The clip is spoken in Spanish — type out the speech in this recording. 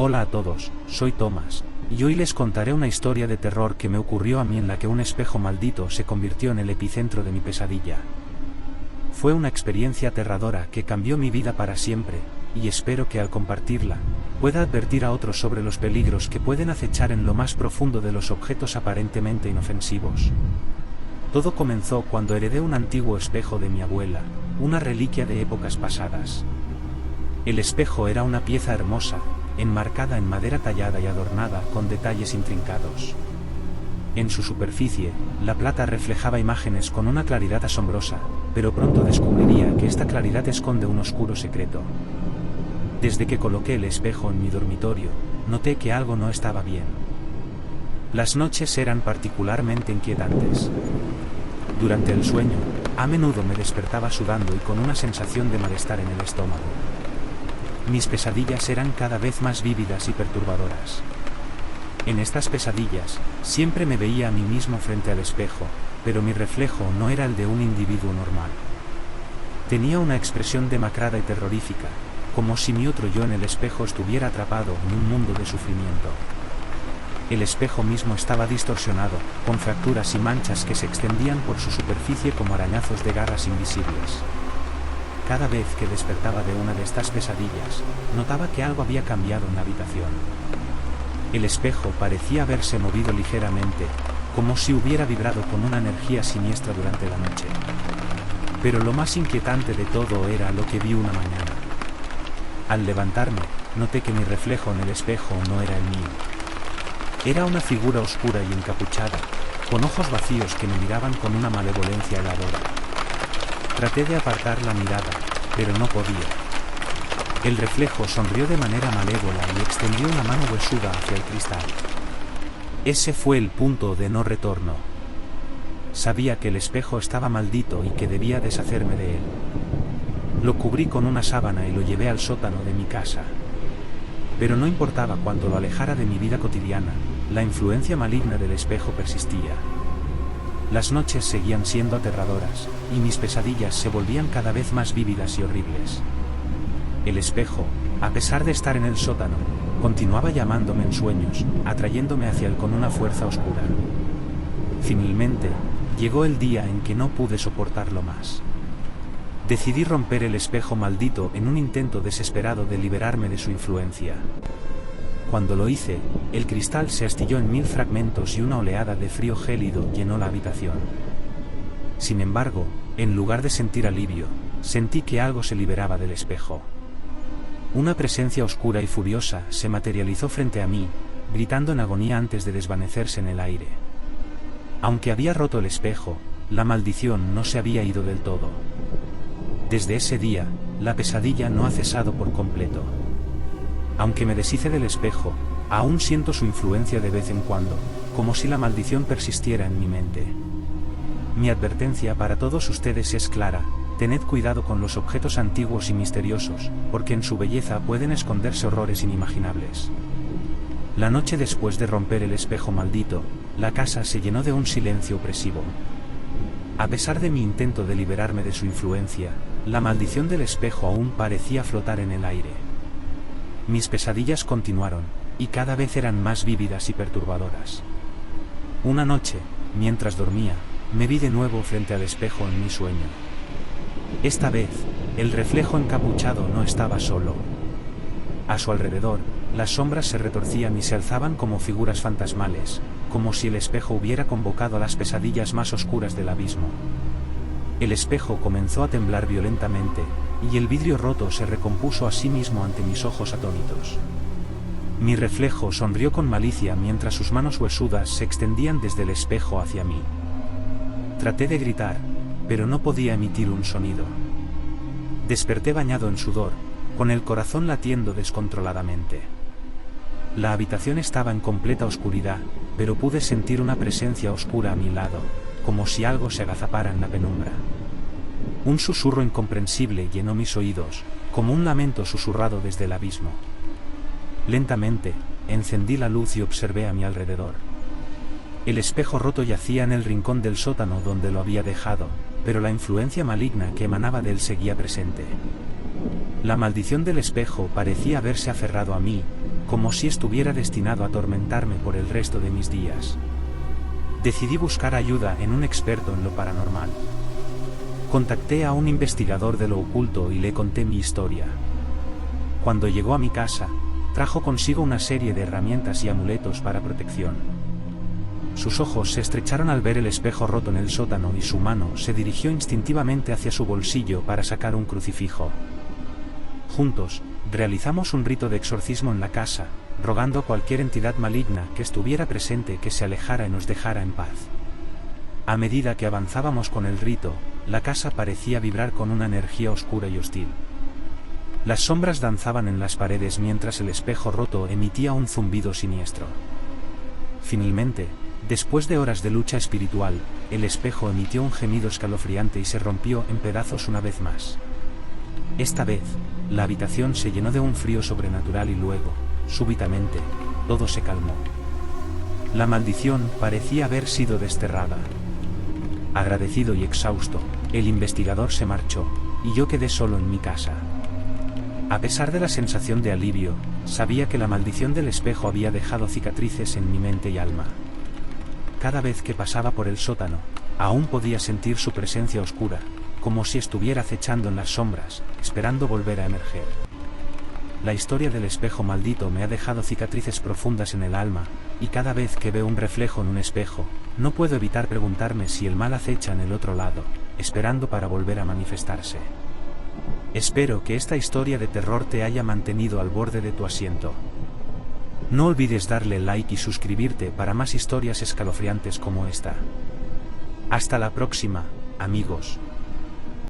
Hola a todos, soy Thomas, y hoy les contaré una historia de terror que me ocurrió a mí en la que un espejo maldito se convirtió en el epicentro de mi pesadilla. Fue una experiencia aterradora que cambió mi vida para siempre, y espero que al compartirla, pueda advertir a otros sobre los peligros que pueden acechar en lo más profundo de los objetos aparentemente inofensivos. Todo comenzó cuando heredé un antiguo espejo de mi abuela, una reliquia de épocas pasadas. El espejo era una pieza hermosa, enmarcada en madera tallada y adornada con detalles intrincados. En su superficie, la plata reflejaba imágenes con una claridad asombrosa, pero pronto descubriría que esta claridad esconde un oscuro secreto. Desde que coloqué el espejo en mi dormitorio, noté que algo no estaba bien. Las noches eran particularmente inquietantes. Durante el sueño, a menudo me despertaba sudando y con una sensación de malestar en el estómago. Mis pesadillas eran cada vez más vívidas y perturbadoras. En estas pesadillas, siempre me veía a mí mismo frente al espejo, pero mi reflejo no era el de un individuo normal. Tenía una expresión demacrada y terrorífica, como si mi otro yo en el espejo estuviera atrapado en un mundo de sufrimiento. El espejo mismo estaba distorsionado, con fracturas y manchas que se extendían por su superficie como arañazos de garras invisibles. Cada vez que despertaba de una de estas pesadillas, notaba que algo había cambiado en la habitación. El espejo parecía haberse movido ligeramente, como si hubiera vibrado con una energía siniestra durante la noche. Pero lo más inquietante de todo era lo que vi una mañana. Al levantarme, noté que mi reflejo en el espejo no era el mío. Era una figura oscura y encapuchada, con ojos vacíos que me miraban con una malevolencia heladora. Traté de apartar la mirada, pero no podía. El reflejo sonrió de manera malévola y extendió una mano huesuda hacia el cristal. Ese fue el punto de no retorno. Sabía que el espejo estaba maldito y que debía deshacerme de él. Lo cubrí con una sábana y lo llevé al sótano de mi casa. Pero no importaba cuánto lo alejara de mi vida cotidiana, la influencia maligna del espejo persistía. Las noches seguían siendo aterradoras, y mis pesadillas se volvían cada vez más vívidas y horribles. El espejo, a pesar de estar en el sótano, continuaba llamándome en sueños, atrayéndome hacia él con una fuerza oscura. Finalmente, llegó el día en que no pude soportarlo más. Decidí romper el espejo maldito en un intento desesperado de liberarme de su influencia. Cuando lo hice, el cristal se astilló en 1000 fragmentos y una oleada de frío gélido llenó la habitación. Sin embargo, en lugar de sentir alivio, sentí que algo se liberaba del espejo. Una presencia oscura y furiosa se materializó frente a mí, gritando en agonía antes de desvanecerse en el aire. Aunque había roto el espejo, la maldición no se había ido del todo. Desde ese día, la pesadilla no ha cesado por completo. Aunque me deshice del espejo, aún siento su influencia de vez en cuando, como si la maldición persistiera en mi mente. Mi advertencia para todos ustedes es clara: tened cuidado con los objetos antiguos y misteriosos, porque en su belleza pueden esconderse horrores inimaginables. La noche después de romper el espejo maldito, la casa se llenó de un silencio opresivo. A pesar de mi intento de liberarme de su influencia, la maldición del espejo aún parecía flotar en el aire. Mis pesadillas continuaron, y cada vez eran más vívidas y perturbadoras. Una noche, mientras dormía, me vi de nuevo frente al espejo en mi sueño. Esta vez, el reflejo encapuchado no estaba solo. A su alrededor, las sombras se retorcían y se alzaban como figuras fantasmales, como si el espejo hubiera convocado a las pesadillas más oscuras del abismo. El espejo comenzó a temblar violentamente, y el vidrio roto se recompuso a sí mismo ante mis ojos atónitos. Mi reflejo sonrió con malicia mientras sus manos huesudas se extendían desde el espejo hacia mí. Traté de gritar, pero no podía emitir un sonido. Desperté bañado en sudor, con el corazón latiendo descontroladamente. La habitación estaba en completa oscuridad, pero pude sentir una presencia oscura a mi lado, como si algo se agazapara en la penumbra. Un susurro incomprensible llenó mis oídos, como un lamento susurrado desde el abismo. Lentamente, encendí la luz y observé a mi alrededor. El espejo roto yacía en el rincón del sótano donde lo había dejado, pero la influencia maligna que emanaba de él seguía presente. La maldición del espejo parecía haberse aferrado a mí, como si estuviera destinado a atormentarme por el resto de mis días. Decidí buscar ayuda en un experto en lo paranormal. Contacté a un investigador de lo oculto y le conté mi historia. Cuando llegó a mi casa, trajo consigo una serie de herramientas y amuletos para protección. Sus ojos se estrecharon al ver el espejo roto en el sótano y su mano se dirigió instintivamente hacia su bolsillo para sacar un crucifijo. Juntos, realizamos un rito de exorcismo en la casa, rogando a cualquier entidad maligna que estuviera presente que se alejara y nos dejara en paz. A medida que avanzábamos con el rito, la casa parecía vibrar con una energía oscura y hostil. Las sombras danzaban en las paredes mientras el espejo roto emitía un zumbido siniestro. Finalmente, después de horas de lucha espiritual, el espejo emitió un gemido escalofriante y se rompió en pedazos una vez más. Esta vez, la habitación se llenó de un frío sobrenatural y luego, súbitamente, todo se calmó. La maldición parecía haber sido desterrada. Agradecido y exhausto, el investigador se marchó, y yo quedé solo en mi casa. A pesar de la sensación de alivio, sabía que la maldición del espejo había dejado cicatrices en mi mente y alma. Cada vez que pasaba por el sótano, aún podía sentir su presencia oscura, como si estuviera acechando en las sombras, esperando volver a emerger. La historia del espejo maldito me ha dejado cicatrices profundas en el alma, y cada vez que veo un reflejo en un espejo, no puedo evitar preguntarme si el mal acecha en el otro lado, esperando para volver a manifestarse. Espero que esta historia de terror te haya mantenido al borde de tu asiento. No olvides darle like y suscribirte para más historias escalofriantes como esta. Hasta la próxima, amigos.